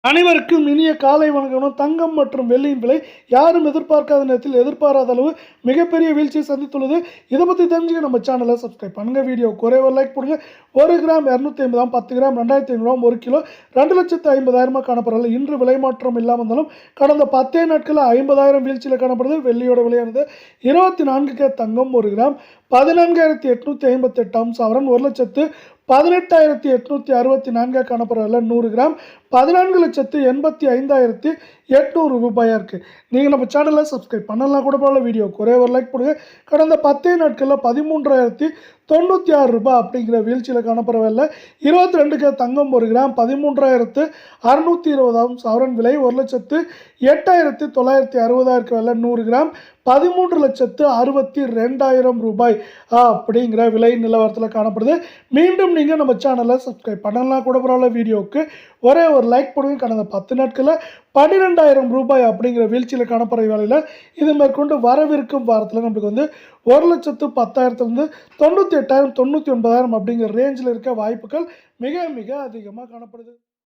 அனைவருக்கும் இனிய காலை வணக்கம். தங்கம் மற்றும் வெள்ளியின் விலை யாரும் எதிர்பார்க்காத நேரத்தில் எதிர்பாராத அளவு மிகப்பெரிய வீழ்ச்சியை சந்தித்துள்ளது. இதை பற்றி தெரிஞ்சுக்க நம்ம சேனலை சப்ஸ்கிரைப் பண்ணுங்க. வீடியோ ஒரே ஒரு லைக் போடுங்க. 1 கிராம் 250, 10 கிராம் 2500, 1 கிலோ 2,50,000 காணப்படுறது. இன்று விலை மாற்றம் இல்லாமல் இருந்தாலும் கடந்த 10 நாட்களில் 50,000 வீழ்ச்சியில் காணப்படுது. வெள்ளியோட விலையானது 24K தங்கம் 1 கிராம் 14,858 சவரன் 1,18,864 காணப்படுறதில்ல. 100 கிராம் 14,85,800 ரூபாயாக இருக்குது. நீங்கள் நம்ம சேனலை சப்ஸ்கிரைப் பண்ணலாம் கூட போல. வீடியோ ஒரே ஒரு லைக் போடுங்க. கடந்த 10 நாட்களில் 13,096 ரூபாய் அப்படிங்கிற வீழ்ச்சியில் காணப்படவில்லை. 22K தங்கம் 1 கிராம் 13,620 சவரன் விலை 1,08,960 விலை. 100 கிராம் 13,62,000 ரூபாய் அப்படிங்கிற விலை நிலவரத்தில் காணப்படுது. மீண்டும் நீங்கள் நம்ம சேனலை சப்ஸ்கிரைப் பண்ணலாம் கூட பரவாயில்ல. வீடியோவுக்கு ஒரே ஒரு லைக் போடுங்க. கடந்த 10 நாட்களில் 12,000 ரூபாய் அப்படிங்கிற வீழ்ச்சியில் காணப்படுற வேலையில் இது மேற்கொண்டு வரவிருக்கும் வாரத்தில் நம்மளுக்கு வந்து 1,10,000 98,000 99,000 அப்படிங்கிற ரேஞ்சில் இருக்க வாய்ப்புகள் மிக மிக அதிகமாக காணப்படுது.